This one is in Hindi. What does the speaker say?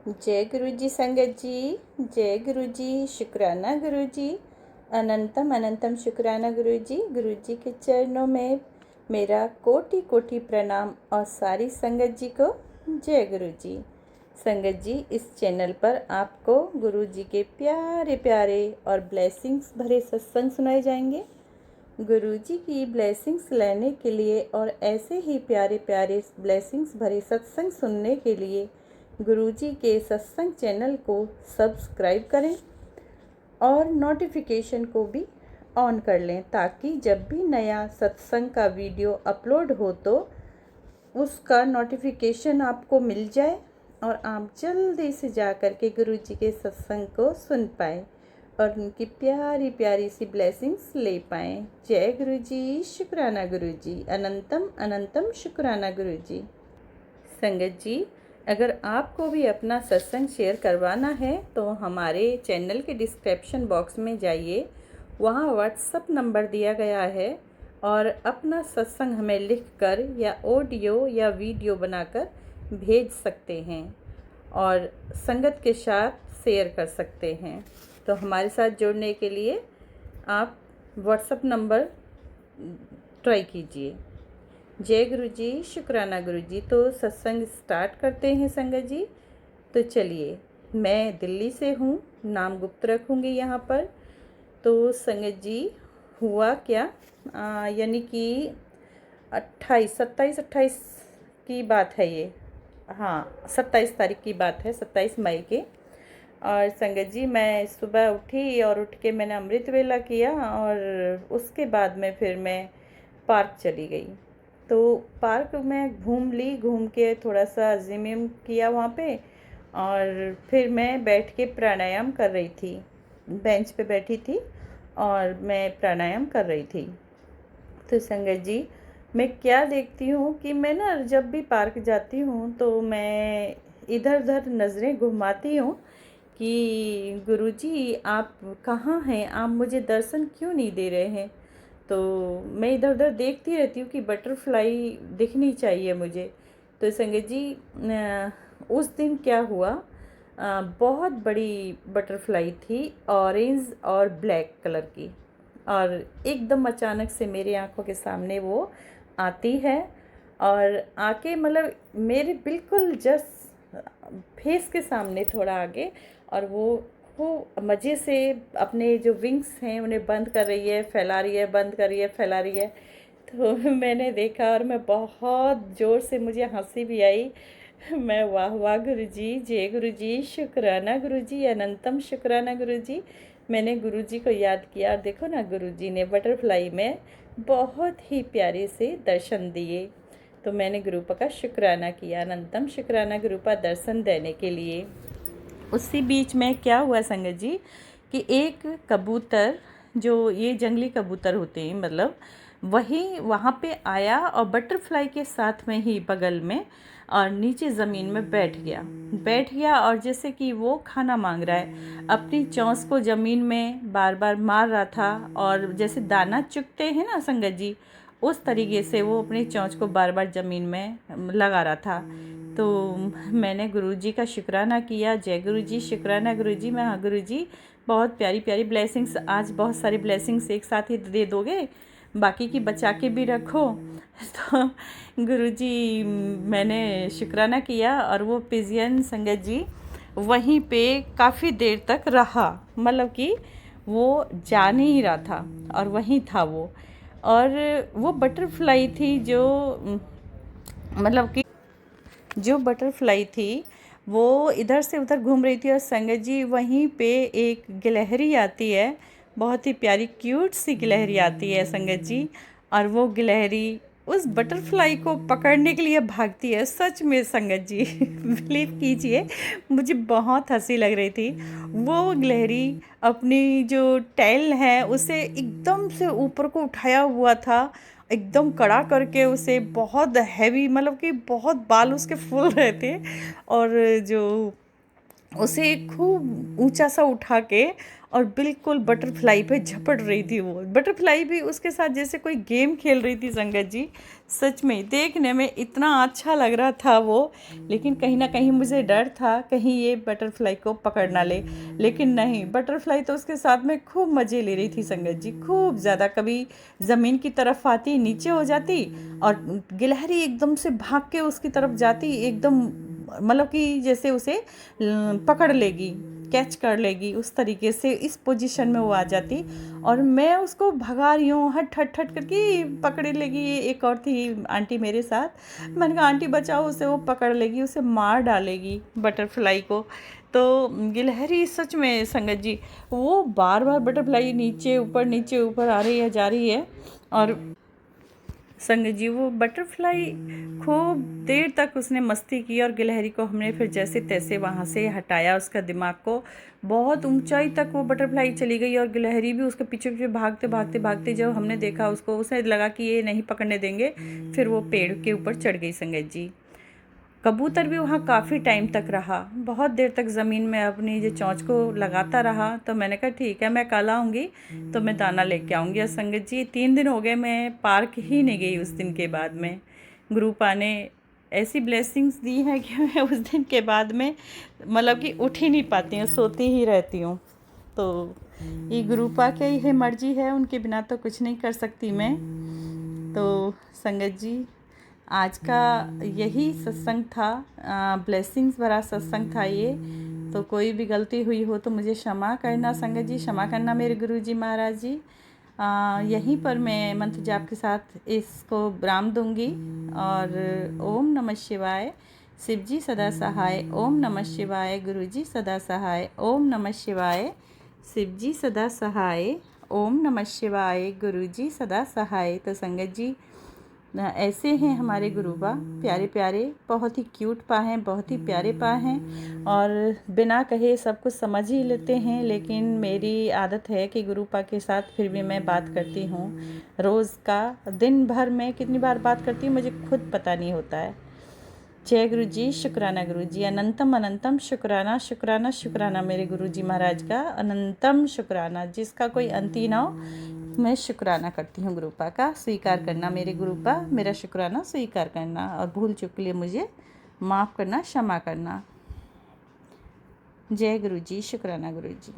जय गुरु जी संगत जी। जय गुरु जी। शुक्राना गुरु जी। अनंतम अनंतम शुक्राना गुरु जी। गुरु जी के चरणों में मेरा कोटि कोटि प्रणाम और सारी संगत जी को जय गुरु जी। संगत जी, इस चैनल पर आपको गुरु जी के प्यारे प्यारे और ब्लेसिंग्स भरे सत्संग सुनाए जाएंगे। गुरु जी की ब्लेसिंग्स लेने के लिए और ऐसे ही प्यारे प्यारे ब्लेसिंग्स भरे सत्संग सुनने के लिए गुरुजी के सत्संग चैनल को सब्सक्राइब करें और नोटिफिकेशन को भी ऑन कर लें, ताकि जब भी नया सत्संग का वीडियो अपलोड हो तो उसका नोटिफिकेशन आपको मिल जाए और आप जल्दी से जा कर के गुरुजी के सत्संग को सुन पाएँ और उनकी प्यारी प्यारी सी ब्लेसिंग्स ले पाएँ। जय गुरु जी। शुक्राना गुरु जी। अनंतम अनंतम शुक्राना गुरु जी। संगत जी, अगर आपको भी अपना सत्संग शेयर करवाना है तो हमारे चैनल के डिस्क्रिप्शन बॉक्स में जाइए, वहाँ व्हाट्सएप नंबर दिया गया है और अपना सत्संग हमें लिखकर या ऑडियो या वीडियो बनाकर भेज सकते हैं और संगत के साथ शेयर कर सकते हैं। तो हमारे साथ जुड़ने के लिए आप व्हाट्सएप नंबर ट्राई कीजिए। जय गुरु जी। शुक्राना गुरु जी। तो सत्संग स्टार्ट करते हैं संगत जी। तो चलिए, मैं दिल्ली से हूँ, नाम गुप्त रखूँगी यहाँ पर। तो संगत जी, हुआ क्या, यानी कि 27-28 की बात है ये। हाँ, 27 तारीख की बात है, 27 मई के। और संगत जी, मैं सुबह उठी और उठ के मैंने अमृत वेला किया और उसके बाद में फिर मैं पार्क चली गई। तो पार्क में घूम के थोड़ा सा जिम किया वहाँ पे और फिर मैं बैठ के प्राणायाम कर रही थी। बेंच पे बैठी थी और मैं प्राणायाम कर रही थी। तो संगत जी, मैं क्या देखती हूँ कि मैं ना जब भी पार्क जाती हूँ तो मैं इधर उधर नज़रें घुमाती हूँ कि गुरुजी आप कहाँ हैं, आप मुझे दर्शन क्यों नहीं दे रहे हैं। तो मैं इधर उधर देखती रहती हूँ कि बटरफ्लाई दिखनी चाहिए मुझे। तो संगत जी, उस दिन क्या हुआ, बहुत बड़ी बटरफ्लाई थी, ऑरेंज और ब्लैक कलर की, और एकदम अचानक से मेरी आंखों के सामने वो आती है और आके मतलब मेरे बिल्कुल जस्ट फेस के सामने थोड़ा आगे, और वो मज़े से अपने जो विंग्स हैं उन्हें बंद कर रही है, फैला रही है, बंद कर रही है, फैला रही है। तो मैंने देखा और मैं बहुत ज़ोर से, मुझे हंसी भी आई। मैं वाह वाह गुरुजी, जय गुरुजी, शुक्राना गुरुजी, अनंतम शुक्राना गुरुजी। मैंने गुरुजी को याद किया और देखो ना, गुरुजी ने बटरफ्लाई में बहुत ही प्यारे से दर्शन दिए। तो मैंने गुरुपा का शुक्राना किया, अनंतम शुक्राना गुरुपा दर्शन देने के लिए। उसी बीच में क्या हुआ संगत जी कि एक कबूतर, जो ये जंगली कबूतर होते हैं, मतलब वही वहाँ पे आया और बटरफ्लाई के साथ में ही बगल में और नीचे ज़मीन में बैठ गया और जैसे कि वो खाना मांग रहा है, अपनी चोंच को ज़मीन में बार बार मार रहा था और जैसे दाना चुगते हैं ना संगत जी, उस तरीके से वो अपनी चोंच को बार बार ज़मीन में लगा रहा था। तो मैंने गुरुजी का शुक्राना किया, जय गुरुजी, शुक्राना गुरुजी। मैं, हाँ गुरुजी, बहुत प्यारी प्यारी ब्लेसिंग्स, आज बहुत सारी ब्लेसिंग्स एक साथ ही दे दोगे, बाकी की बचा के भी रखो। तो गुरुजी, मैंने शुक्राना किया और वो पिजियन संगत जी वहीं पे काफ़ी देर तक रहा, मतलब कि वो जा नहीं रहा था और वहीं था वो। और वो बटरफ्लाई थी जो, मतलब कि जो बटरफ्लाई थी वो इधर से उधर घूम रही थी और संगत जी वहीं पे एक गिलहरी आती है, बहुत ही प्यारी क्यूट सी गिलहरी आती है संगत जी, और वो गिलहरी उस बटरफ्लाई को पकड़ने के लिए भागती है। सच में संगत जी बिलीव कीजिए, मुझे बहुत हंसी लग रही थी। वो गिलहरी अपनी जो टेल है उसे एकदम से ऊपर को उठाया हुआ था, एकदम कड़ा करके उसे, बहुत हैवी, मतलब कि बहुत बाल उसके फुल रहे थे। और जो उसे खूब ऊंचा सा उठा के और बिल्कुल बटरफ्लाई पे झपट रही थी। वो बटरफ्लाई भी उसके साथ जैसे कोई गेम खेल रही थी संगत जी। सच में देखने में इतना अच्छा लग रहा था वो, लेकिन कहीं ना कहीं मुझे डर था कहीं ये बटरफ्लाई को पकड़ ना ले। लेकिन नहीं, बटरफ्लाई तो उसके साथ में खूब मज़े ले रही थी संगत जी, खूब ज़्यादा। कभी ज़मीन की तरफ आती, नीचे हो जाती, और गिलहरी एकदम से भाग के उसकी तरफ जाती, एकदम मतलब कि जैसे उसे पकड़ लेगी, कैच कर लेगी, उस तरीके से इस पोजीशन में वो आ जाती। और मैं उसको भगा रही हूँ, हट हट हट करके पकड़ लेगी। एक और थी आंटी मेरे साथ, मैंने कहा आंटी बचाओ उसे, वो पकड़ लेगी, उसे मार डालेगी बटरफ्लाई को। तो गिलहरी सच में संगत जी, वो बार बार बटरफ्लाई नीचे ऊपर आ रही है, जा रही है। और संगत जी वो बटरफ्लाई खूब देर तक उसने मस्ती की, और गिलहरी को हमने फिर जैसे तैसे वहाँ से हटाया, उसका दिमाग को। बहुत ऊंचाई तक वो बटरफ्लाई चली गई, और गिलहरी भी उसके पीछे पीछे भागते भागते भागते, जब हमने देखा उसको, उसे लगा कि ये नहीं पकड़ने देंगे, फिर वो पेड़ के ऊपर चढ़ गई संगत जी। कबूतर भी वहाँ काफ़ी टाइम तक रहा, बहुत देर तक ज़मीन में अपनी जो चोंच को लगाता रहा। तो मैंने कहा ठीक है, मैं कल आऊँगी तो मैं दाना लेके आऊँगी। और संगत जी 3 दिन हो गए मैं पार्क ही नहीं गई उस दिन के बाद में। गुरु पा ने ऐसी ब्लेसिंग्स दी हैं कि मैं उस दिन के बाद में मतलब कि उठ ही नहीं पाती हूँ, सोती ही रहती हूँ। तो ये गुरु पा की ही मर्जी है, उनके बिना तो कुछ नहीं कर सकती मैं। तो संगत जी आज का यही सत्संग था, ब्लेसिंग्स भरा सत्संग था ये। तो कोई भी गलती हुई हो तो मुझे क्षमा करना संगत जी, क्षमा करना मेरे गुरु जी महाराज जी। यहीं पर मैं मंत्र जाप के साथ इसको विराम दूंगी। और ओम नमः शिवाय, शिव जी सदा सहाय। ओम नमः शिवाय, गुरु जी सदा सहाय। ओम नमः शिवाय, शिव जी सदा सहाय। ओम नमः शिवाय, गुरु जी सदा सहाय। तो संगत जी ऐसे हैं हमारे गुरु बा, प्यारे प्यारे, बहुत ही क्यूट पा हैं, बहुत ही प्यारे पा हैं, और बिना कहे सब कुछ समझ ही लेते हैं। लेकिन मेरी आदत है कि गुरु पा के साथ फिर भी मैं बात करती हूँ। रोज़ का दिन भर में कितनी बार बात करती हूँ मुझे खुद पता नहीं होता है। जय गुरु जी, शुक्राना गुरु जी, अनंतम अनंतम शुक्राना शुक्राना शुक्राना मेरे गुरु जी महाराज का, अनंतम शुक्राना, जिसका कोई अंत ही ना हो। मैं शुक्राना करती हूँ गुरुपा का। स्वीकार करना मेरे गुरुपा, मेरा शुक्राना स्वीकार करना, और भूल चूक के लिए मुझे माफ़ करना, क्षमा करना। जय गुरु जी, शुक्राना गुरु जी।